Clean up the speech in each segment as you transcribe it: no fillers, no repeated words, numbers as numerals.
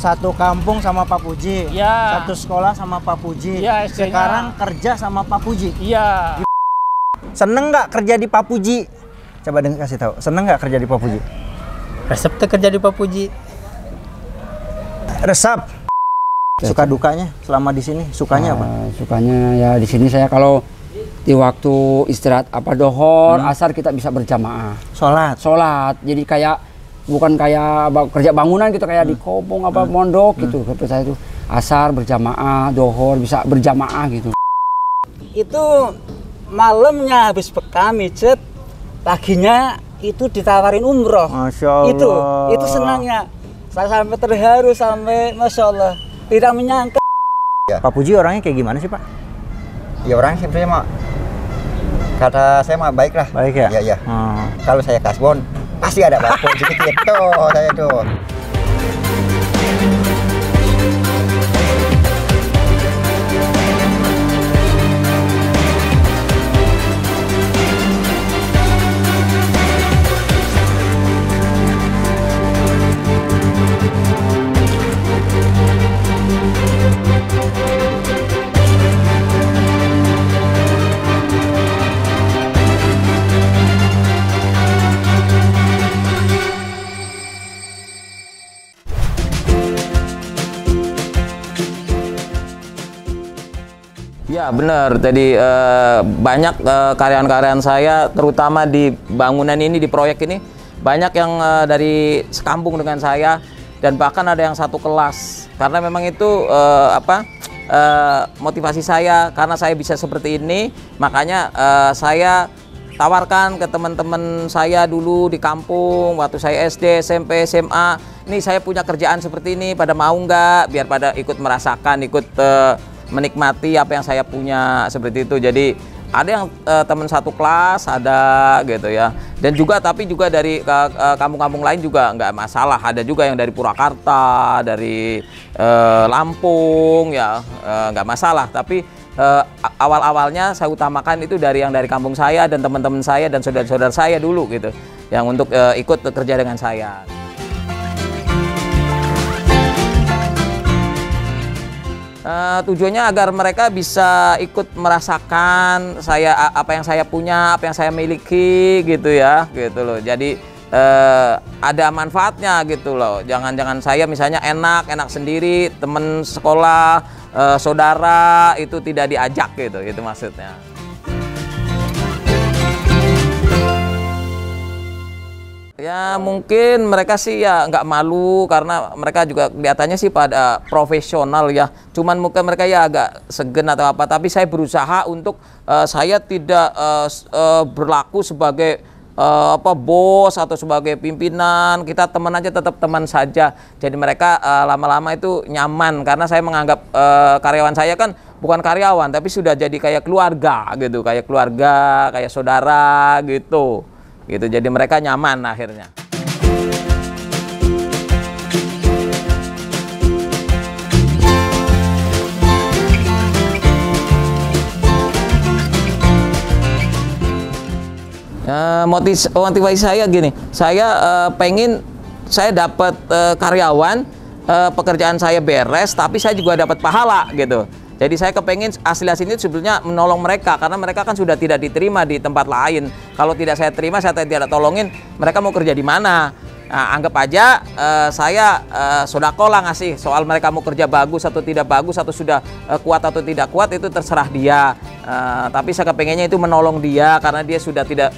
Satu kampung sama Pak Puji. Iya. Satu sekolah sama Pak Puji. Iya, SD-nya. Sekarang kerja sama Pak Puji. Iya. Seneng nggak kerja di Pak Puji? Coba kasih tahu. Seneng nggak kerja di Pak Puji? Resep tuh kerja di Pak Puji. Resep. Suka dukanya selama di sini? Sukanya apa? Sukanya ya di sini saya kalau di waktu istirahat dohor, asar kita bisa berjamaah. Sholat. Jadi kayak bukan kayak kerja bangunan gitu, kayak di kopong mondok gitu. Kata saya itu asar berjamaah, dohor bisa berjamaah gitu. Itu malamnya habis bekam mijet, paginya itu ditawarin umroh. Masya Allah. Itu senangnya. Saya sampai terharu, sampai Masya Allah. Tidak menyangka. Pak Puji orangnya kayak gimana sih, Pak? Ya orang sebenarnya mah kata saya mah baik lah. Baik ya? Iya. Kalau saya kasbon pasti ada Pak Puji gitu saya tuh. Ya benar, jadi banyak karyawan-karyawan saya terutama di bangunan ini, di proyek ini banyak yang dari sekampung dengan saya dan bahkan ada yang satu kelas karena memang itu motivasi saya karena saya bisa seperti ini, makanya saya tawarkan ke teman-teman saya dulu di kampung waktu saya SD, SMP, SMA, ini saya punya kerjaan seperti ini, pada mau nggak biar pada ikut merasakan, ikut menikmati apa yang saya punya seperti itu. Jadi ada yang teman satu kelas ada gitu ya, dan juga tapi juga dari kampung-kampung lain juga nggak masalah, ada juga yang dari Purwakarta, dari Lampung ya, nggak masalah. Tapi awal-awalnya saya utamakan itu dari yang dari kampung saya dan teman-teman saya dan saudara-saudara saya dulu gitu, yang untuk ikut bekerja dengan saya. Tujuannya agar mereka bisa ikut merasakan apa yang saya punya, apa yang saya miliki gitu ya, gitu loh. Jadi ada manfaatnya gitu loh. Jangan saya misalnya enak sendiri, temen sekolah, saudara itu tidak diajak gitu, itu maksudnya. Ya mungkin mereka sih ya nggak malu karena mereka juga kelihatannya sih pada profesional ya. Cuman mungkin mereka ya agak segan atau apa. Tapi saya berusaha untuk saya tidak berlaku sebagai bos atau sebagai pimpinan. Kita teman aja, tetap teman saja. Jadi mereka lama-lama itu nyaman karena saya menganggap karyawan saya kan bukan karyawan tapi sudah jadi kayak keluarga gitu, kayak keluarga, kayak saudara gitu. Gitu, jadi mereka nyaman akhirnya. Motivasi saya gini, saya pengen saya dapat karyawan, pekerjaan saya beres, tapi saya juga dapat pahala gitu. Jadi saya kepengen hasil-hasil itu sebenarnya menolong mereka karena mereka kan sudah tidak diterima di tempat lain. Kalau tidak saya terima, saya tidak tolongin, mereka mau kerja di mana? Nah, anggap aja saya sodako lah ngasih soal mereka mau kerja bagus atau tidak bagus atau sudah kuat atau tidak kuat itu terserah dia. Tapi saya kepengennya itu menolong dia karena dia sudah tidak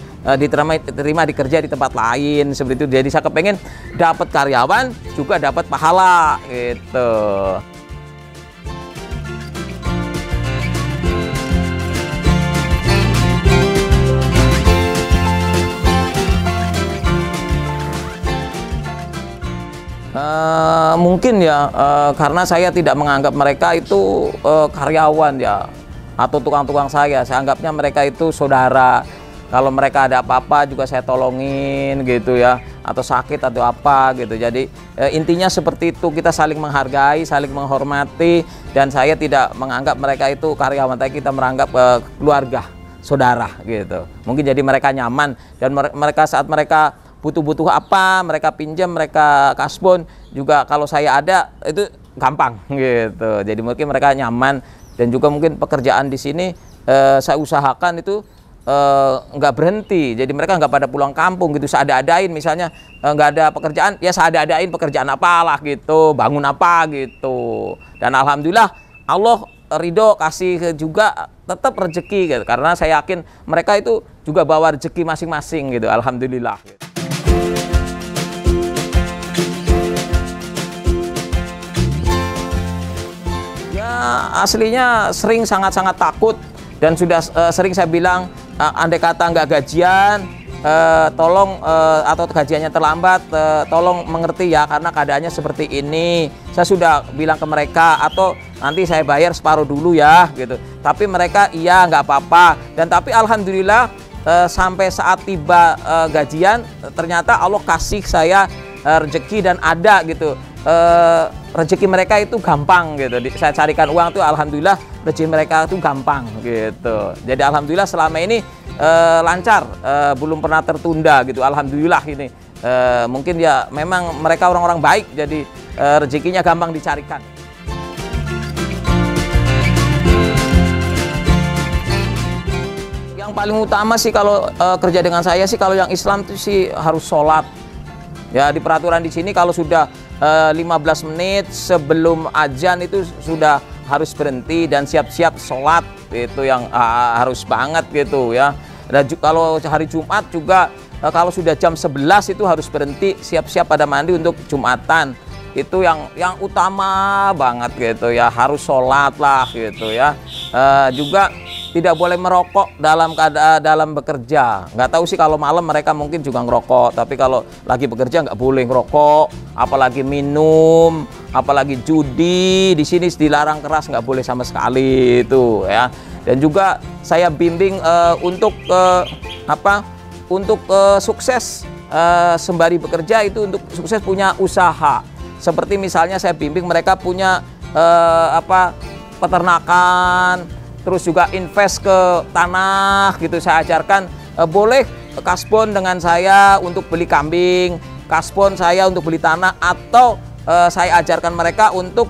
diterima dikerja di tempat lain seperti itu. Jadi saya kepengen dapat karyawan juga dapat pahala gitu. Mungkin ya karena saya tidak menganggap mereka itu karyawan ya atau tukang-tukang saya anggapnya mereka itu saudara. Kalau mereka ada apa-apa juga saya tolongin gitu ya, atau sakit atau apa gitu. Jadi intinya seperti itu, kita saling menghargai, saling menghormati, dan saya tidak menganggap mereka itu karyawan, tapi kita menganggap keluarga, saudara gitu. Mungkin jadi mereka nyaman dan mereka saat mereka butuh-butuh apa, mereka pinjam, mereka kasbon juga kalau saya ada itu gampang gitu. Jadi mungkin mereka nyaman dan juga mungkin pekerjaan di sini saya usahakan itu nggak berhenti. Jadi mereka nggak pada pulang kampung gitu. Saya ada-adain misalnya nggak ada pekerjaan, ya saya ada-adain pekerjaan apalah gitu, bangun apa gitu. Dan alhamdulillah Allah ridho kasih juga tetap rezeki gitu. Karena saya yakin mereka itu juga bawa rezeki masing-masing gitu. Alhamdulillah. Gitu. Aslinya sering sangat-sangat takut dan sudah sering saya bilang andai kata nggak gajian tolong atau gajiannya terlambat tolong mengerti ya karena keadaannya seperti ini. Saya sudah bilang ke mereka atau nanti saya bayar separuh dulu ya gitu. Tapi mereka iya nggak apa-apa dan tapi alhamdulillah sampai saat tiba gajian ternyata Allah kasih saya rezeki dan ada gitu. Rezeki mereka itu gampang gitu. Saya carikan uang tuh alhamdulillah rezeki mereka itu gampang gitu. Jadi alhamdulillah selama ini lancar, belum pernah tertunda gitu. Alhamdulillah ini mungkin ya memang mereka orang-orang baik jadi rezekinya gampang dicarikan. Yang paling utama sih kalau kerja dengan saya sih kalau yang Islam itu sih harus sholat. Ya di peraturan di sini kalau sudah 15 menit sebelum azan itu sudah harus berhenti dan siap-siap sholat itu yang harus banget gitu ya. Dan kalau hari Jumat juga kalau sudah jam 11 itu harus berhenti siap-siap pada mandi untuk Jumatan. Itu yang utama banget gitu ya, harus sholat lah gitu ya. Juga tidak boleh merokok dalam bekerja. Nggak tahu sih kalau malam mereka mungkin juga ngerokok, tapi kalau lagi bekerja nggak boleh ngerokok, apalagi minum, apalagi judi. Di sini dilarang keras, nggak boleh sama sekali itu ya. Dan juga saya bimbing untuk sukses sembari bekerja itu untuk sukses punya usaha. Seperti misalnya saya bimbing mereka punya peternakan, terus juga invest ke tanah gitu. Saya ajarkan boleh kasbon dengan saya untuk beli kambing, kasbon saya untuk beli tanah, atau saya ajarkan mereka untuk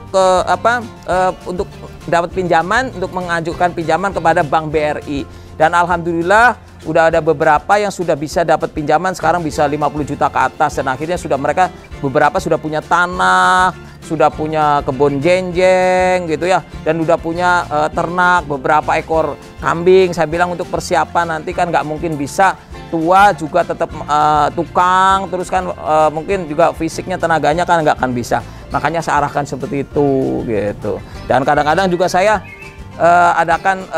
untuk dapat pinjaman, untuk mengajukan pinjaman kepada Bank BRI. Dan alhamdulillah udah ada beberapa yang sudah bisa dapat pinjaman, sekarang bisa 50 juta ke atas, dan akhirnya sudah mereka beberapa sudah punya tanah, sudah punya kebun jenjeng gitu ya, dan udah punya ternak beberapa ekor kambing. Saya bilang untuk persiapan nanti kan nggak mungkin bisa tua juga tetap tukang terus kan, mungkin juga fisiknya tenaganya kan nggak akan bisa, makanya saya arahkan seperti itu gitu. Dan kadang-kadang juga saya adakan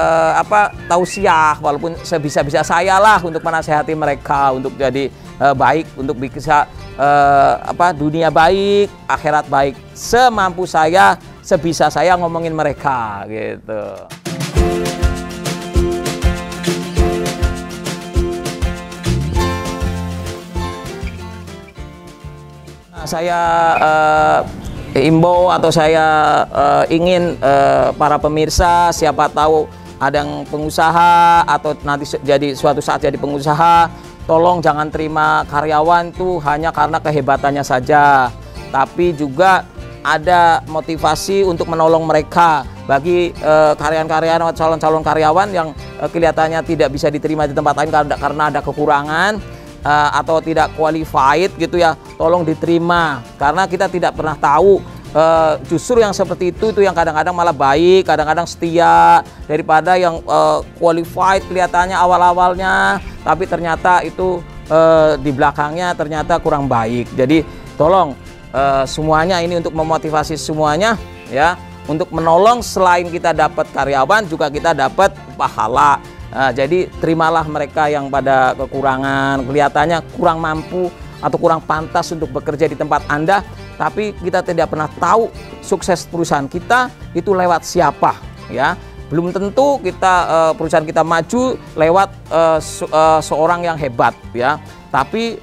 tausiah, walaupun sebisa-bisa saya lah untuk menasehati mereka untuk jadi baik, untuk bisa dunia baik, akhirat baik. Semampu saya, sebisa saya ngomongin mereka gitu. Nah, saya imbau atau saya ingin para pemirsa, siapa tahu ada yang pengusaha atau nanti jadi suatu saat jadi pengusaha, tolong jangan terima karyawan tuh hanya karena kehebatannya saja, tapi juga ada motivasi untuk menolong mereka. Bagi karyawan-karyawan atau calon-calon karyawan yang kelihatannya tidak bisa diterima di tempat lain karena ada kekurangan atau tidak qualified gitu ya, tolong diterima, karena kita tidak pernah tahu justru yang seperti itu yang kadang-kadang malah baik, kadang-kadang setia daripada yang qualified kelihatannya awal-awalnya tapi ternyata itu di belakangnya ternyata kurang baik. Jadi tolong semuanya ini untuk memotivasi semuanya ya, untuk menolong. Selain kita dapat karyawan juga kita dapat pahala. Jadi terimalah mereka yang pada kekurangan, kelihatannya kurang mampu atau kurang pantas untuk bekerja di tempat Anda, tapi kita tidak pernah tahu sukses perusahaan kita itu lewat siapa ya. Belum tentu kita perusahaan kita maju lewat seorang yang hebat ya, tapi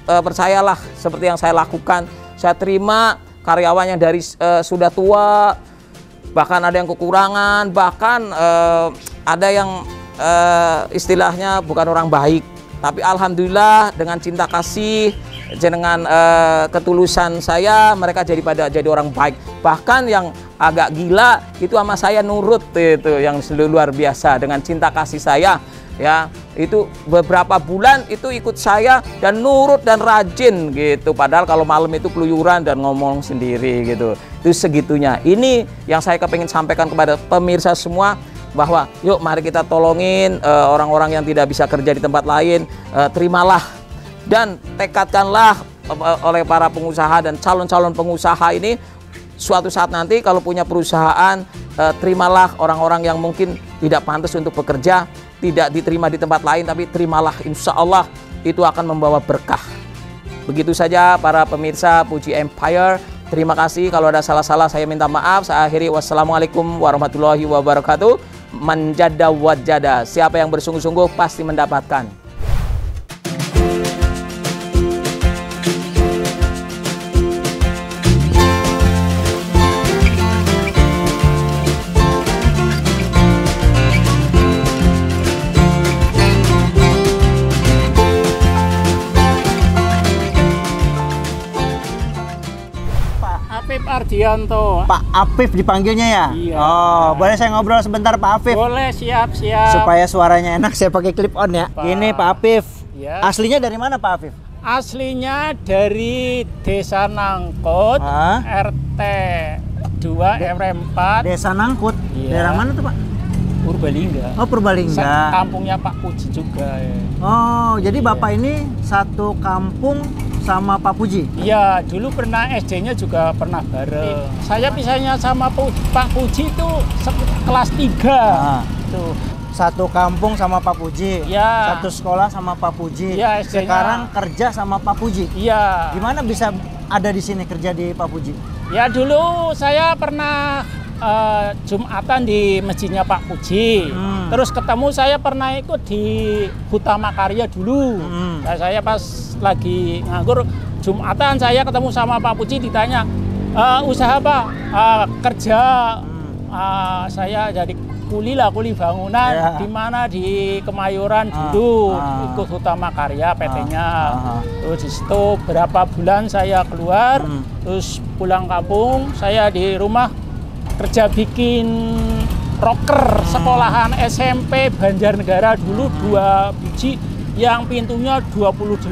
percayalah seperti yang saya lakukan, saya terima karyawan yang dari sudah tua, bahkan ada yang kekurangan, bahkan ada yang istilahnya bukan orang baik, Tapi alhamdulillah dengan cinta kasih, dengan ketulusan saya, mereka jadi orang baik. Bahkan yang agak gila itu sama saya nurut, itu yang luar biasa dengan cinta kasih saya. Ya, itu beberapa bulan itu ikut saya dan nurut dan rajin gitu. Padahal kalau malam itu keluyuran dan ngomong sendiri gitu. Itu segitunya. Ini yang saya kepingin sampaikan kepada pemirsa semua, bahwa yuk mari kita tolongin orang-orang yang tidak bisa kerja di tempat lain. Terimalah dan tekadkanlah oleh para pengusaha dan calon-calon pengusaha ini, suatu saat nanti kalau punya perusahaan, terimalah orang-orang yang mungkin tidak pantas untuk bekerja, tidak diterima di tempat lain, tapi terimalah, insya Allah itu akan membawa berkah. Begitu saja para pemirsa Puji Empire. Terima kasih, kalau ada salah-salah saya minta maaf. Saya akhiri, wassalamualaikum warahmatullahi wabarakatuh. Manjada wajada, siapa yang bersungguh-sungguh pasti mendapatkan. Afif Ardianto. Pak Afif dipanggilnya ya? Iya. Oh, boleh saya ngobrol sebentar Pak Afif? Boleh, siap. Supaya suaranya enak, saya pakai clip on ya. Ini Pak Afif. Ya. Aslinya dari mana Pak Afif? Aslinya dari Desa Nangkut, RT 2 RW 4. Desa Nangkut. Iya. Daerah mana tuh Pak? Purbalingga. Oh, Purbalingga. Kampungnya Pak Puji juga ya. Oh, jadi Bapak ini satu kampung sama Pak Puji? Iya, dulu pernah SD-nya juga pernah bareng. Saya pisahnya sama Pak Puji itu kelas 3. Tuh. Satu kampung sama Pak Puji. Iya. Satu sekolah sama Pak Puji. Iya, SD-nya. Sekarang kerja sama Pak Puji. Iya. Gimana bisa ada di sini kerja di Pak Puji? Ya dulu saya pernah Jumatan di masjidnya Pak Puji. Terus ketemu, saya pernah ikut di Hutama Karya dulu. Nah, saya pas lagi nganggur Jumatan, saya ketemu sama Pak Puji, ditanya usaha apa? Kerja. Saya jadi kuli bangunan. Di mana? Di Kemayoran dulu, ikut Hutama Karya PT-nya. Terus di situ berapa bulan saya keluar, terus pulang kampung, saya di rumah kerja bikin rocker sekolahan SMP Banjarnegara dulu 2 biji yang pintunya 28.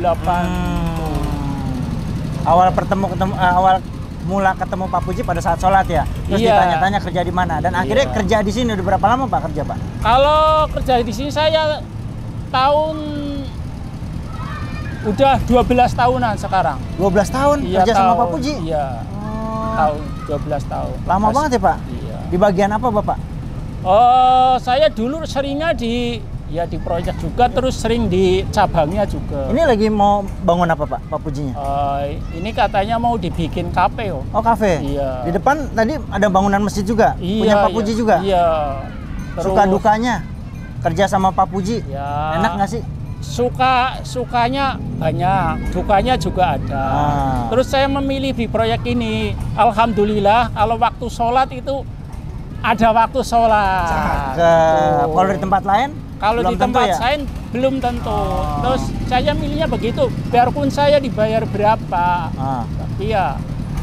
Awal mula ketemu Pak Puji pada saat sholat ya. Terus ditanya-tanya kerja di mana, dan akhirnya kerja di sini. Udah berapa lama Pak kerja Pak? Kalau kerja di sini saya udah 12 tahunan sekarang. 12 tahun kerja sama Pak Puji? Iya. Tahun 12 tahun. Lama banget ya Pak? Iya. Di bagian apa Bapak? Saya dulu seringnya di proyek juga, terus sering di cabangnya juga. Ini lagi mau bangun apa Pak Pujinya? Ini katanya mau dibikin kafe. Oh, kafe? Iya. Di depan tadi ada bangunan masjid juga? Iya, punya Pak Puji juga? Iya. Suka dukanya kerja sama Pak Puji? Ya. Enak nggak sih? Sukanya banyak, dukanya juga ada. Terus saya memilih di proyek ini, alhamdulillah kalau waktu sholat itu ada waktu sholat. Kalau di tempat lain? Kalau di tempat lain belum tentu. Terus saya milihnya begitu, biarpun saya dibayar berapa. Iya.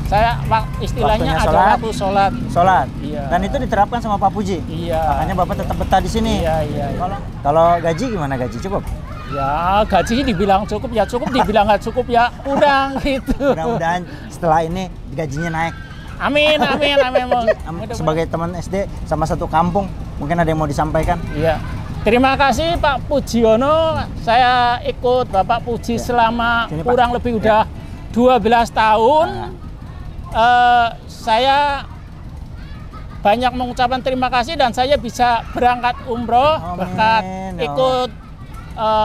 Saya istilahnya ada waktu sholat. Sholat. Iya. Dan itu diterapkan sama Pak Puji. Iya. Makanya Bapak tetap betah di sini. Iya. Kalau gaji gimana, gaji cukup? Ya, gaji dibilang cukup ya cukup, dibilang nggak cukup ya kurang gitu. Mudah-mudahan setelah ini gajinya naik. Amin. Sebagai teman SD sama satu kampung, mungkin ada yang mau disampaikan? Iya. Terima kasih Pak Pujiono. Saya ikut Bapak Puji selama kurang lebih udah 12 tahun. Saya banyak mengucapkan terima kasih, dan saya bisa berangkat umroh berkat ikut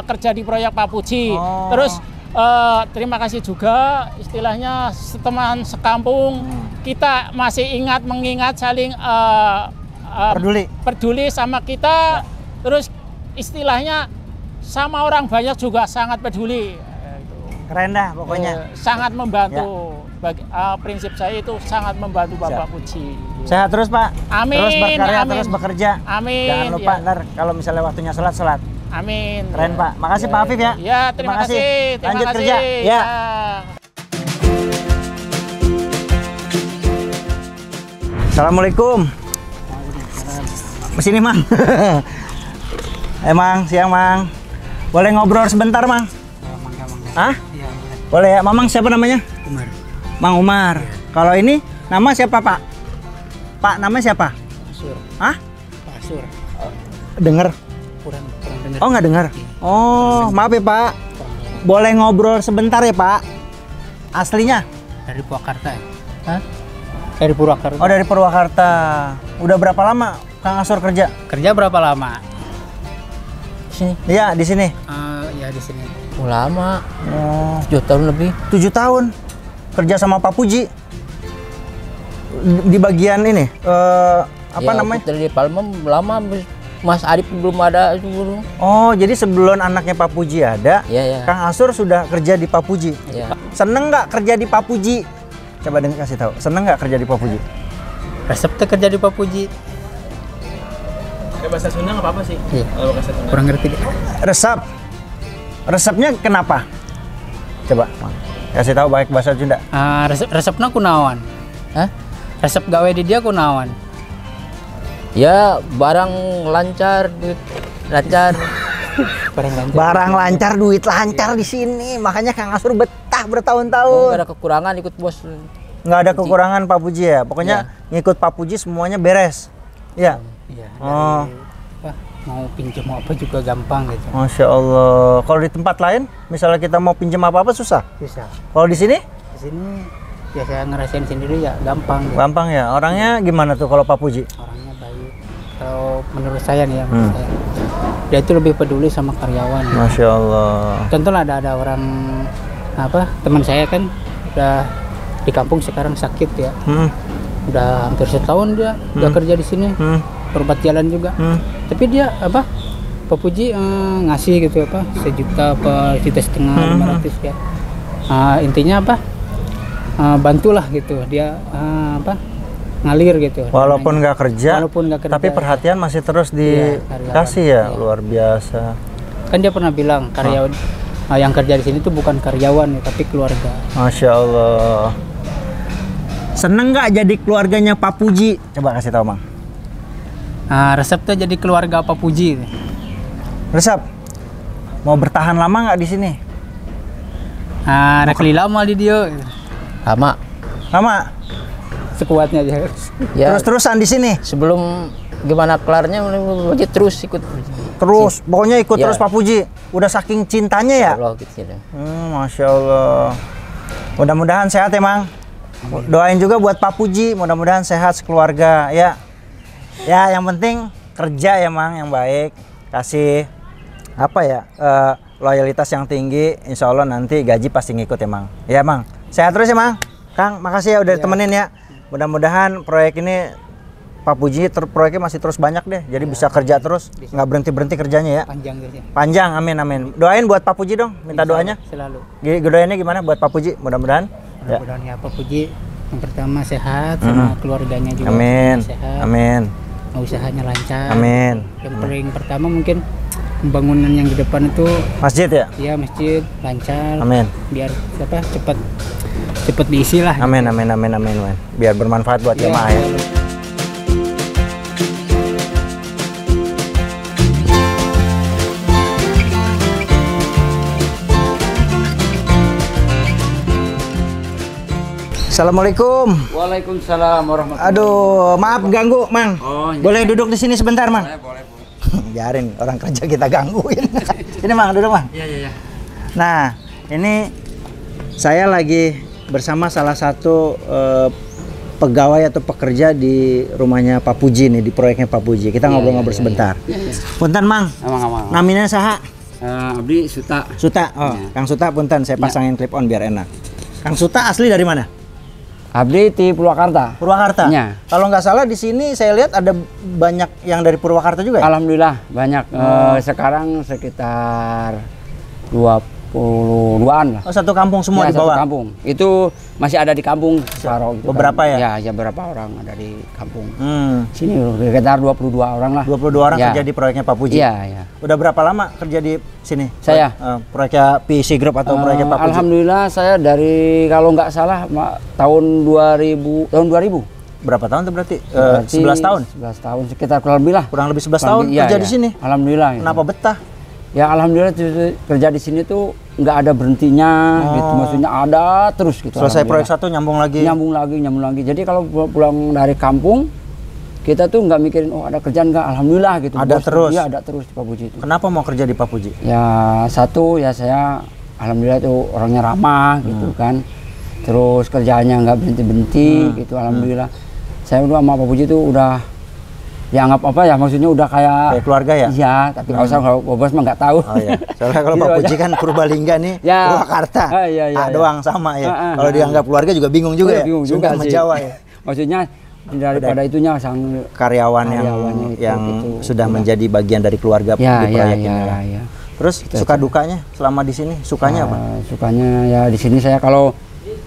kerja di proyek Pak Puji. Terus terima kasih juga, istilahnya teman sekampung kita masih mengingat saling peduli sama kita. Terus istilahnya sama orang banyak juga sangat peduli. Keren dah pokoknya. Sangat membantu. Prinsip saya itu sangat membantu Bapak Puji. Sehat terus Pak. Amin. Terus berkarya, terus bekerja. Amin. Jangan lupa ntar kalau misalnya waktunya sholat. Amin. Keren Pak. Makasih Pak Afif ya. Ya, terima kasih. Terima Lanjut kasih. kerja. Ya. Assalamualaikum. Sini Mang. Mang, siang Mang. Boleh ngobrol sebentar Mang? Hah? Boleh ya. Mamang siapa namanya? Umar. Mang Umar. Kalau ini nama siapa Pak? Pak, nama siapa? Pasur. Hah? Pasur. Dengar? Kurang dengar. Oh nggak dengar? Oh maaf ya Pak. Boleh ngobrol sebentar ya Pak? Aslinya? Dari Purwakarta. Hah? Dari Purwakarta. Oh dari Purwakarta. Udah berapa lama Kang Asur kerja? Kerja berapa lama? Di sini. Iya di sini. Ya di sini. Lama. Oh, 7 tahun lebih. 7 tahun kerja sama Pak Puji. Di bagian ini apa Ya, namanya? Dari Palma lama, Mas Arif belum ada dulu. Oh jadi sebelum anaknya Pak Puji ada, Iya. Kang Asur sudah kerja di Pak Puji. Iya. Seneng nggak kerja di Pak Puji? Coba kasih tahu. Seneng nggak kerja di Pak Puji? Resepnya kerja di Pak Puji. Bahasa Sunda nggak apa-apa sih. Iya. Kalau bahasa Sunda. Kurang ngerti deh. Resepnya kenapa? Coba kasih tahu baik bahasa Sunda. Resepnya kunaon? Hah? Resep gawe di dia kunaon? Ya, barang lancar, duit lancar. Barang lancar. Barang lancar, duit lancar di sini. Makanya Kang Asur betah bertahun-tahun. Nggak ada kekurangan ikut bos. Nggak ada kekurangan Pak Puji ya. Pokoknya ngikut Pak Puji semuanya beres. Iya. Iya. Oh, Mau pinjam mau apa juga gampang gitu. Masya Allah. Kalau di tempat lain, misalnya kita mau pinjam apa-apa susah. Bisa. Kalau di sini Di sini ya saya ngerasain sendiri ya gampang. Gitu. gampang ya. Orangnya gimana tuh kalau Pak Puji? Orangnya baik. Kalau menurut saya nih ya, menurut saya, dia itu lebih peduli sama karyawan. Ya. Masya Allah. Contoh ada orang teman saya kan udah di kampung sekarang sakit ya. Udah hampir setahun dia udah kerja di sini. Berobat jalan juga. Tapi dia Pak Puji ngasih gitu 1 juta apa 1,5 juta 500 ya. Intinya bantulah gitu dia ngalir gitu. Walaupun nggak kerja, tapi kerja, perhatian masih terus dikasih ya. Luar biasa. Kan dia pernah bilang karyawan yang kerja di sini tuh bukan karyawan ya, tapi keluarga. Masya Allah. Seneng nggak jadi keluarganya Pak Puji? Coba kasih tahu Mang. Resepnya jadi keluarga Pak Puji. Resep. Mau bertahan lama nggak di sini? Rekli lama di dia. Lama. Lama. Sekuatnya aja. Ya, Terus-terusan di sini. sebelum gimana kelarnya Puji terus ikut. Terus, pokoknya ikut Ya. terus Pak Puji. Udah saking cintanya ya. Allah gitu ya. Masya Allah. Mudah-mudahan sehat ya Mang. Doain juga buat Pak Puji. Mudah-mudahan sehat sekeluarga ya. Ya, yang penting kerja ya Mang yang baik. Kasih loyalitas yang tinggi. Insya Allah nanti gaji pasti ngikut ya Mang. Ya Mang. Sehat terus ya Mang. Kang, makasih ya udah ditemenin ya. Mudah-mudahan proyek ini Pak Puji proyeknya masih terus banyak deh. Jadi bisa kerja terus, nggak berhenti kerjanya ya. Panjang gitu ya. Panjang, amin. Doain buat Pak Puji dong, minta doanya. Selalu. Doainnya gimana buat Pak Puji? Mudah-mudahan. Ya. Mudah-mudahan ya Pak Puji yang pertama sehat sama keluarganya juga Amin. sehat. Amin. Usahanya lancar. Amin. Yang paling pertama mungkin pembangunan yang di depan itu Masjid ya? ya masjid lancar. Amin. Biar cepat diisi lah. Amin. Biar bermanfaat buat jemaah ya. Assalamualaikum. Waalaikumsalam warahmatullahi Aduh, maaf ganggu, Mang. Oh, iya. Boleh duduk di sini sebentar, Mang? Boleh. Biarin orang kerja kita gangguin. Ini Mang, duduk Mang. Iya. Nah, ini saya lagi bersama salah satu pegawai atau pekerja di rumahnya Pak Puji nih, di proyeknya Pak Puji. Kita ngobrol-ngobrol sebentar. Punten Mang. Amang. Namanya saha? Abdi Suta. Suta. Oh, Kang Suta punten, saya pasangin clip on biar enak. Kang Suta asli dari mana? Abdi di Purwakarta. Purwakarta. Ya. Kalau nggak salah di sini saya lihat ada banyak yang dari Purwakarta juga ya? Alhamdulillah banyak. Sekarang sekitar 22-an lah. Oh, satu kampung semua Ya, di bawah. satu kampung. Itu masih ada di kampung Separoh gitu Beberapa kan. ya? Ya, beberapa orang ada di kampung. Sini Sekitar 22 orang lah. 22 orang Ya. kerja di proyeknya Pak Puji. Iya, iya. Udah berapa lama kerja di sini? Saya? Proyeknya PEC Group atau proyeknya Pak Puji? Alhamdulillah saya dari kalau nggak salah tahun 2000. Berapa tahun tuh berarti? Berarti 11 tahun? 11 tahun sekitar kurang lebih lah. Kurang lebih 11 tahun Iya, kerja iya. di sini? Alhamdulillah. gitu. Kenapa betah? Ya alhamdulillah kerja di sini tuh nggak ada berhentinya gitu, maksudnya ada terus gitu. Selesai proyek Alhamdulillah. satu nyambung lagi? Nyambung lagi. Jadi kalau pulang dari kampung kita tuh nggak mikirin oh ada kerjaan nggak, alhamdulillah gitu. Ada Bos, terus? Iya ada terus di Pak Puji itu. Kenapa mau kerja di Pak Puji? Ya satu ya saya alhamdulillah tuh orangnya ramah gitu kan. Terus kerjaannya nggak berhenti gitu, alhamdulillah. Saya udah sama Pak Puji tuh udah dianggap apa ya, maksudnya udah kayak keluarga ya? Iya, tapi kalau usah kalau bos mah nggak tahu. Oh iya. Soalnya kalau Gitu Pak aja. Puji kan Purbalingga nih, Ya. Purwakarta. Iya, iya, iya. Doang sama ya. Kalau iya. dianggap keluarga juga bingung juga ya. Bingung Sunda juga sama sih. Jawa ya. Maksudnya daripada itunya sang Karyawan Karyawannya yang itu, sudah menjadi bagian dari keluarga ya, di ya, proyek ya, ini ya. ya. Terus suka dukanya selama di sini? Sukanya apa? Sukanya ya di sini saya kalau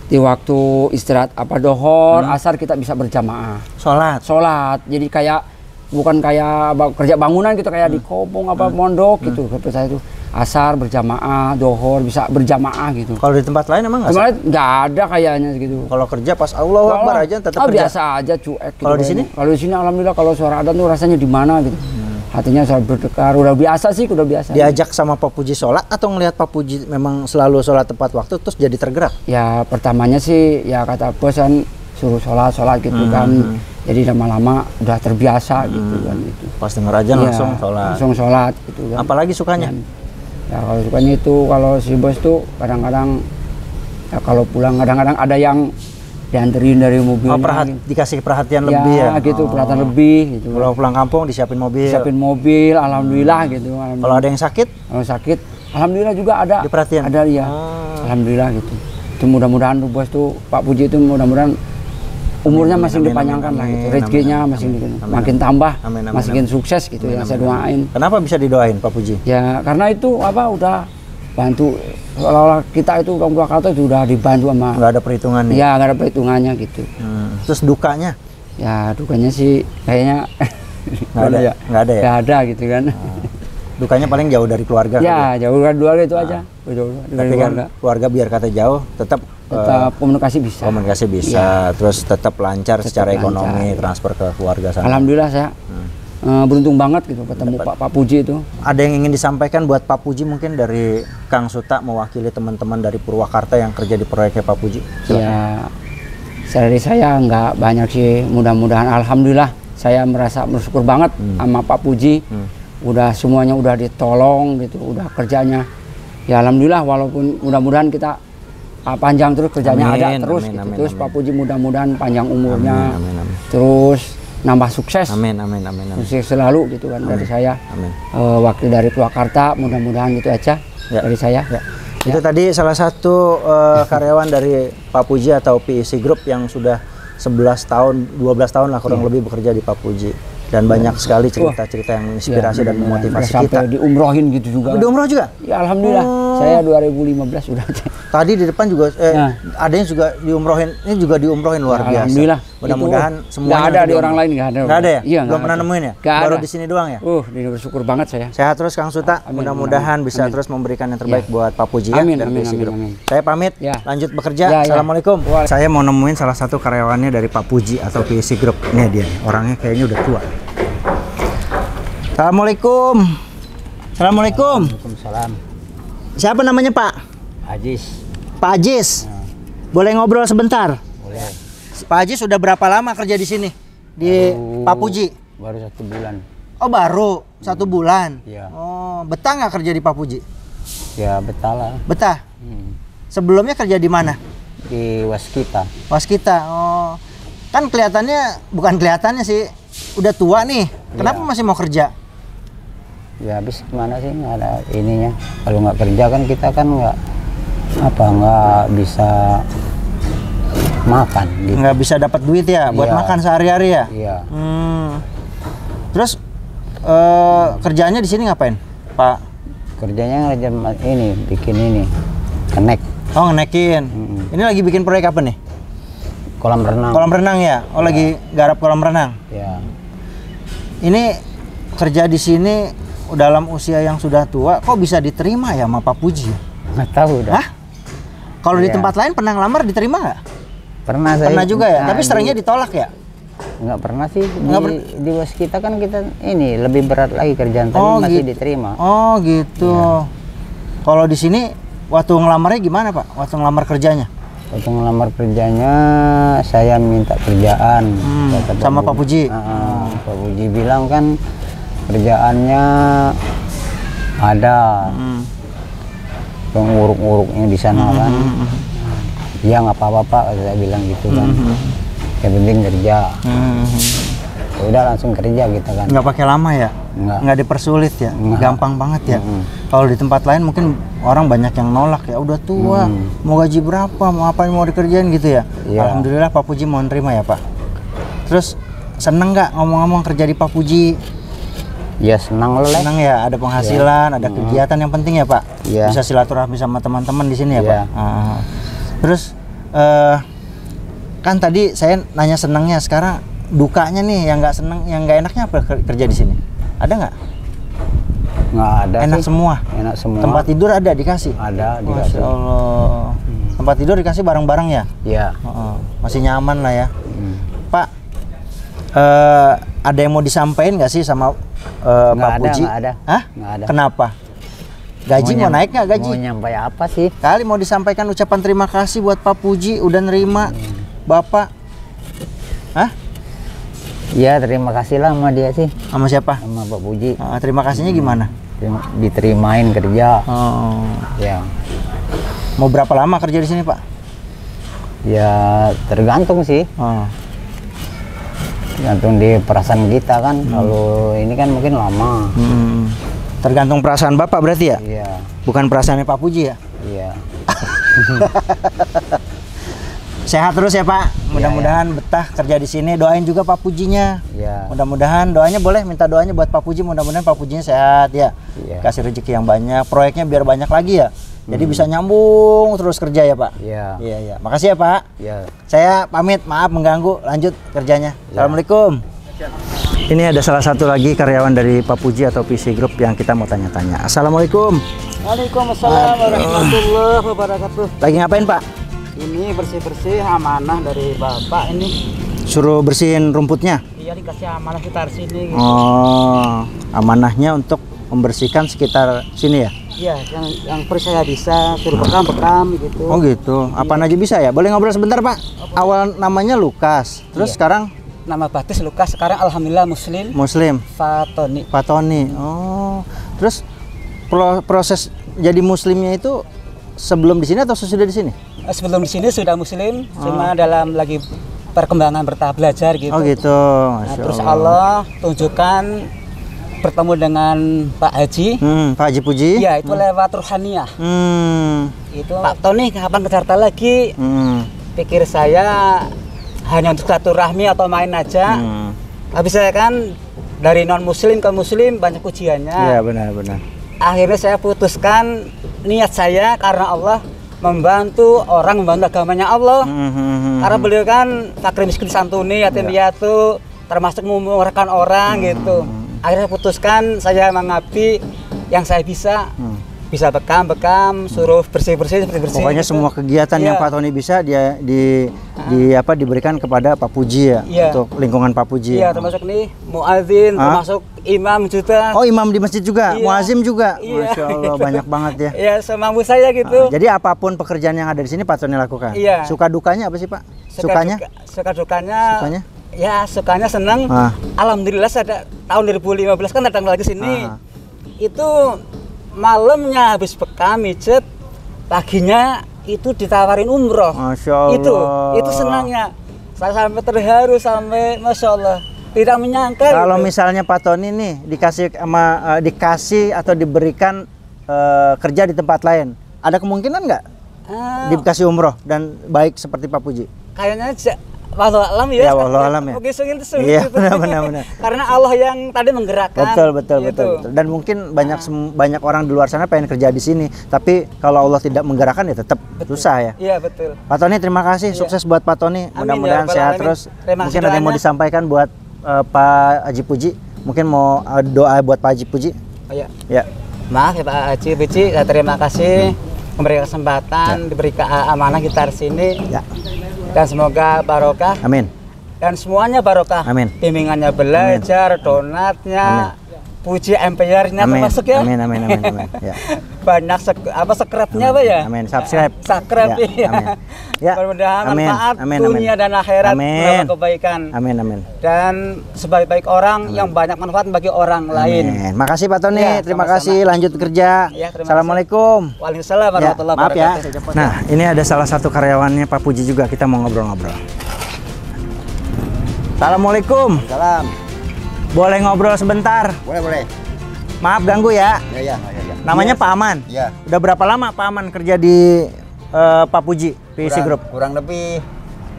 di waktu istirahat apa dohor, asar kita bisa berjamaah. Sholat. Jadi kayak bukan kayak kerja bangunan gitu kayak di kopong apa mondok gitu. Kata saya itu asar berjamaah, dohor bisa berjamaah gitu. Kalau di tempat lain emang nggak ada kayaknya gitu. Kalau kerja pas Allahu Akbar aja tetap kerja. Biasa aja cuek. Gitu Kalau di sini? Kalau di sini alhamdulillah kalau suara adzan tuh rasanya di mana gitu. Hatinya selalu berdekar, udah biasa sih, udah biasa. Diajak sama Pak Puji sholat atau ngelihat Pak Puji memang selalu sholat tepat waktu terus jadi tergerak? Ya pertamanya sih ya kata bos kan suruh sholat gitu kan. Jadi lama-lama udah terbiasa gitu kan itu. Pas denger aja langsung sholat. Langsung sholat gitu kan. Apalagi sukanya? Ya kalau sukanya itu kalau si bos tuh kadang-kadang ya kalau pulang kadang-kadang ada yang dianterin dari mobilnya. Dikasih perhatian lebih ya? Gitu, perhatian lebih gitu. Kalau pulang kampung disiapin mobil? Disiapin mobil, alhamdulillah gitu. Kalau ada yang sakit? Kalau sakit, alhamdulillah juga ada. Diperhatiin? Ada ya, alhamdulillah gitu. Itu mudah-mudahan tuh bos tuh, Pak Puji itu mudah-mudahan umurnya masih dipanjangkan lah gitu. Rezekinya masih makin tambah, makin sukses gitu ya saya doain. Kenapa bisa didoain Pak Puji? Ya karena itu apa udah bantu seolah-olah kita itu orang Purwakarta sudah dibantu sama. Nggak ada perhitungannya? Ya nggak ada perhitungannya gitu. Terus dukanya? Ya dukanya sih kayaknya nggak ada ya? Nggak ada ya? Nggak ada gitu kan. Dukanya paling jauh dari keluarga. Ya jauh dari keluarga itu aja. Tapi kan keluarga biar kata jauh tetap komunikasi bisa. Komunikasi bisa, terus tetap lancar secara ekonomi, transfer ke keluarga sana. Alhamdulillah saya beruntung banget gitu ketemu Pak Puji itu. Ada yang ingin disampaikan buat Pak Puji mungkin dari Kang Suta mewakili teman-teman dari Purwakarta yang kerja di proyeknya Pak Puji? Ya, dari saya nggak banyak sih. Mudah-mudahan alhamdulillah saya merasa bersyukur banget sama Pak Puji. Udah semuanya udah ditolong gitu, udah kerjanya. Ya alhamdulillah walaupun mudah-mudahan kita panjang terus kerjanya ada terus gitu. Terus Pak Puji mudah-mudahan panjang umurnya. Terus nambah sukses. Sukses selalu gitu kan dari saya. Wakil dari Purwakarta mudah-mudahan gitu aja dari saya. Itu tadi salah satu karyawan dari Pak Puji atau PEC Group yang sudah 11 tahun, 12 tahun lah kurang lebih bekerja di Pak Puji. Dan banyak sekali cerita-cerita yang inspirasi dan memotivasi kita. Sampai diumrohin gitu juga. Diumroh juga? Ya alhamdulillah. Saya 2015 sudah. Tadi di depan juga ada yang juga diumrohin. Ini juga diumrohin luar biasa. Alhamdulillah. Mudah-mudahan semuanya nggak ada di orang lain, nggak ada. Nggak ada ya? Iya, belum pernah nemuin ya? Baru di sini doang ya? Bersyukur banget saya. Sehat terus Kang Suta. Mudah-mudahan bisa terus memberikan yang terbaik buat Pak Puji ya. Amin. Saya pamit. Lanjut bekerja. Assalamualaikum. Saya mau nemuin salah satu karyawannya dari Pak Puji atau PEC Group. Ini dia. Orangnya kayaknya udah tua. Assalamualaikum. Assalamualaikum. Waalaikumsalam. Siapa namanya Pak? Ajis. Pak Ajis. Boleh ngobrol sebentar? Boleh. Pak Ajis sudah berapa lama kerja di sini? Di Pak Puji? Baru 1 bulan. Oh baru 1 bulan? Iya. Oh betah nggak kerja di Pak Puji? Ya betah lah. Betah? Sebelumnya kerja di mana? Di Waskita. Waskita. Oh kan bukan kelihatannya sih udah tua nih. Kenapa masih mau kerja? Ya habis gimana sih, nggak ada ininya. Kalau nggak kerja kan kita kan nggak bisa makan gitu. Nggak bisa dapat duit ya buat makan sehari-hari ya? Iya. Terus kerjaannya di sini ngapain Pak Kerjanya kerja ini, bikin ini, kenek. Oh, ngenekin. Ini lagi bikin proyek apa nih? Kolam renang. Kolam renang ya? Oh, lagi garap kolam renang. Ya. Ini kerja di sini dalam usia yang sudah tua, kok bisa diterima ya sama Pak Puji? Nggak tahu dah. Hah? Kalau di Iya. tempat lain pernah ngelamar diterima nggak? Pernah saya. Pernah juga ya? Nah, Tapi seringnya ditolak ya? nggak pernah sih. Nggak Di bos kita kan kita ini lebih berat lagi kerjaan tadi masih diterima. Oh gitu. Kalau di sini waktu ngelamarnya gimana Pak? Waktu ngelamar kerjanya? Waktu ngelamar kerjanya saya minta kerjaan kata sama Pak Puji. Pak Puji bilang kan kerjaannya ada penguruk-uruknya di sana kan. Ya nggak apa-apa Pak, saya bilang gitu kan. Yang penting kerja. Ya udah langsung kerja kita kan. Nggak pakai lama ya? Nggak dipersulit ya? Gampang banget ya? Kalau di tempat lain mungkin orang banyak yang nolak ya, udah tua, mau gaji berapa, mau apa yang mau dikerjain gitu ya? Iya. Alhamdulillah Pak Puji mau nerima ya Pak. Terus seneng nggak ngomong-ngomong kerja di Pak Puji? Ya senang lah. Senang ya, ada penghasilan, ada kegiatan yang penting ya Pak? Iya. Bisa silaturahmi sama teman-teman di sini ya Pak? Terus kan tadi saya nanya senangnya, sekarang dukanya nih yang nggak seneng, yang nggak enaknya apa kerja di sini? Ada nggak? Nggak ada. Enak sih. semua. Enak semua. Tempat tidur ada dikasih? Ada dikasih. Masya Allah. Tempat tidur dikasih bareng-bareng ya? Iya. Masih nyaman lah ya. Pak, ada yang mau disampaikan nggak sih sama Pak Puji? Nggak ada. Hah? Nggak ada. Kenapa? Gaji mau naik nggak gaji? Mau nyampai apa sih? Kali mau disampaikan ucapan terima kasih buat Pak Puji udah nerima Bapak. Hah? Iya, terima kasih lah sama dia sih. Sama siapa? Sama Pak Puji. Terima kasihnya gimana? Diterimain kerja. Ya. Mau berapa lama kerja di sini, Pak? Ya, tergantung sih. Tergantung di perasaan kita kan. Kalau ini kan mungkin lama. Tergantung perasaan Bapak berarti ya? Iya. Bukan perasaannya Pak Puji ya? Iya. Sehat terus ya Pak. Mudah-mudahan betah kerja di sini. Doain juga Pak Pujinya. Iya. Mudah-mudahan doanya boleh minta doanya buat Pak Puji. Mudah-mudahan Pak Pujinya sehat ya. Iya. Kasih rezeki yang banyak. Proyeknya biar banyak lagi ya. Jadi bisa nyambung terus kerja ya Pak. Iya. Iya iya. Makasih ya Pak. Iya. Saya pamit. Maaf mengganggu. Lanjut kerjanya. Assalamualaikum. Ini ada salah satu lagi karyawan dari Pak Puji atau PC Group yang kita mau tanya-tanya. Assalamualaikum. Waalaikumsalam warahmatullahi wabarakatuh. Lagi ngapain Pak? Ini bersih-bersih amanah dari Bapak ini. Suruh bersihin rumputnya? Iya, dikasih amanah sekitar sini gitu. Oh, amanahnya untuk membersihkan sekitar sini ya? Iya, yang saya bisa suruh bekam-bekam gitu. Oh gitu, apaan aja bisa ya? Boleh ngobrol sebentar Pak? Awal namanya Lukas, terus sekarang? Nama baptis Lukas, sekarang alhamdulillah Muslim. Muslim? Fatoni. Fatoni, oh. Terus proses jadi Muslimnya itu sebelum di sini atau sesudah di sini? Sebelum di sini sudah Muslim, cuma dalam lagi perkembangan bertahap belajar gitu. Oh gitu, Masya Terus Allah tunjukkan bertemu dengan Pak Haji. Pak Haji Puji? Iya, itu lewat ruhaniyah. Itu Pak Tony kapan ke Jakarta lagi? Pikir saya hanya untuk silaturahmi atau main aja. Habis saya kan dari non Muslim ke Muslim banyak ujiannya. Iya benar-benar. Akhirnya saya putuskan niat saya karena Allah membantu orang, membantu agamanya Allah. Karena beliau kan fakir miskin santuni, yatim piatu, termasuk memurahkan orang gitu. Akhirnya putuskan saya mengabdi yang saya bisa. Bisa bekam, suruh bersih-bersih seperti bersih. Pokoknya gitu. Semua kegiatan yang Pak Tony bisa dia diberikan kepada Pak Puji ya, untuk lingkungan Pak Puji. Iya, termasuk nih muadzin, termasuk imam juga. Oh, imam di masjid juga, muazim juga. Masya Allah, banyak banget ya. Iya, semampu saya gitu. Jadi apapun pekerjaan yang ada di sini Pak Tony lakukan. Iya. Suka dukanya apa sih Pak? Sukanya? Sukanya? Ya, sukanya senang. Alhamdulillah saya tahun 2015 kan datang lagi sini. Itu malamnya habis bekam mijet, paginya itu ditawarin umroh. Masya Allah. Itu senangnya. Saya sampai terharu, sampai Masya Allah. Tidak menyangka. Kalau gitu. misalnya Pak Tony nih dikasih atau diberikan kerja di tempat lain, ada kemungkinan nggak dikasih umroh dan baik seperti Pak Puji? Kayaknya wallahu alam ya. Ya, wallahu alam ya. Oke, sungin itu sulit Iya, gitu. benar. Karena Allah yang tadi menggerakkan. Betul. Dan mungkin banyak orang di luar sana pengen kerja di sini, tapi kalau Allah tidak menggerakkan ya tetap susah ya. Iya, betul. Pak Tony, terima kasih. Sukses buat Pak Tony. Mudah-mudahan sehat terus. Terima Mungkin ada yang mau disampaikan buat Pak Haji Puji. Mungkin mau doa buat Pak Haji Puji. Oh, iya. Ya. Maaf ya Pak Haji Puji, terima kasih memberi kesempatan, diberi amanah kita di sini. Ya. Dan semoga barokah. Amin. Dan semuanya barokah. Amin. Bimbingannya belajar, donatnya, puji empire-nya termasuk ya. Amin. Ya. Banyak subscribe-nya Pak ya. Amin. Subscribe. Subscribe ya. Amin. Ya. Mudah-mudahan Amin. manfaat Amin. dunia dan akhirat, Amin. kebaikan. Amin. Dan sebaik-baik orang yang banyak manfaat bagi orang lain. Amin. Makasih Pak Tony. Ya, Terima sama-sama. kasih. Lanjut kerja. Ya, terima kasih. Assalamualaikum. Waalaikumsalam warahmatullahi Maaf ya. wabarakatuh. Nah, ini ada salah satu karyawannya Pak Puji juga. Kita mau ngobrol-ngobrol. Assalamualaikum. Salam. Boleh ngobrol sebentar? Boleh. Maaf ganggu ya. Ya. Namanya Pak Aman. Iya. Udah berapa lama Pak Aman kerja di Pak Puji PIC Group? Kurang lebih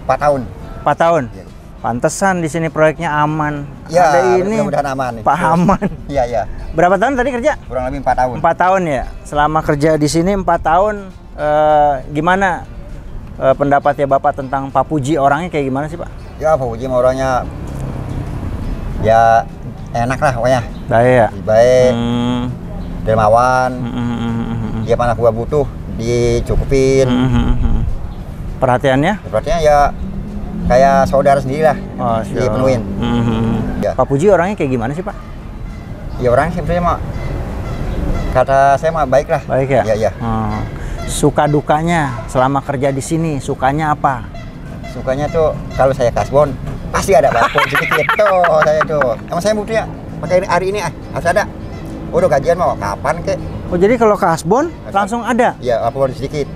4 tahun. 4 tahun. Iya. Pantesan di sini proyeknya aman. Ya, Ada ini mudah-mudahan aman. Pak Aman. Iya. Berapa tahun tadi kerja? Kurang lebih 4 tahun. 4 tahun ya. Selama kerja di sini 4 tahun, gimana pendapatnya Bapak tentang Pak Puji, orangnya kayak gimana sih Pak? Ya, Pak Puji orangnya ya enak lah pokoknya. Baik ya. Baik, dermawan. Dia mana gua butuh dicukupin. Perhatiannya? Sepertinya ya kayak saudara sendiri lah. Oh, siap. Dipenuhin. Ya. Pak Puji orangnya kayak gimana sih Pak? Ya orang sebenarnya mah kata saya mah baik lah. Baik ya? Iya. Suka dukanya selama kerja di sini, sukanya apa? Sukanya tuh kalau saya kasbon pasti ada bakpo sedikit tuh saya tuh. Emang saya butuhnya pakai hari ini harus ada. Udah gajian mau kapan kek? Oh jadi kalau kasbon langsung ada? Iya, apa sedikit.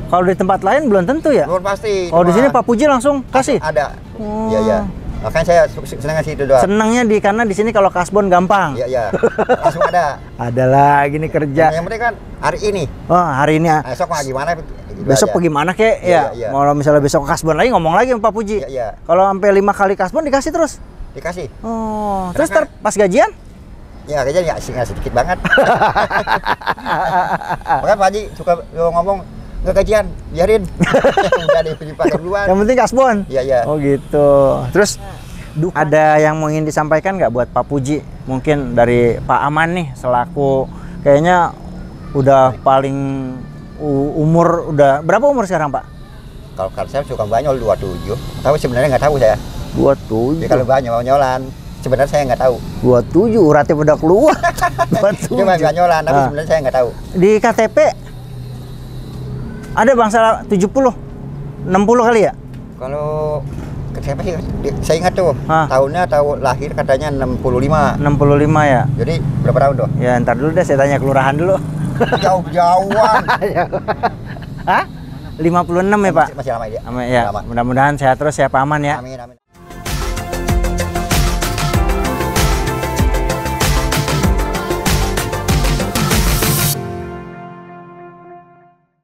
Kalau di tempat lain belum tentu ya? Belum pasti. Kalau di sini Pak Puji langsung kasih? Ada. Oh. Iya. Makanya saya senang ngasih itu doang. Senangnya karena di sini kalau kasbon gampang. Iya. Langsung ada. Ada lagi nih kerja. Yang penting kan hari ini. Oh hari ini ya. Esok mah gimana? Besok gimana kek? Iya. Kalau misalnya besok kasbon lagi ngomong lagi sama Pak Puji. Iya. Kalau sampai 5 kali kasbon dikasih terus? Dikasih. Oh. Terus pas gajian? Ya gajian ya sedikit banget. Makanya Pak Haji suka ngomong nggak gajian, biarin. Udah dipakai duluan. Yang penting kasbon? Iya. Oh gitu. Terus ada yang mau ingin disampaikan nggak buat Pak Puji? Mungkin dari Pak Aman nih selaku kayaknya udah paling umur udah berapa umur sekarang Pak? Kalau saya suka banyol 27. Tapi sebenarnya nggak tahu saya. 27. Ya, kalau banyolan sebenarnya saya nggak tahu. 27 uratnya udah keluar. 27. Cuma banyolan tapi sebenarnya saya nggak tahu. Di KTP ada bangsa 70, 60 kali ya? Kalau siapa sih? Saya ingat tuh tahunnya tahun lahir katanya 65. 65 ya. Jadi berapa tahun tuh? Ya ntar dulu deh saya tanya kelurahan dulu. Jauh-jauhan. Hah? 56 ya Pak? Masih lama dia. Ya. Mudah-mudahan sehat terus ya Pak Aman ya. Amin.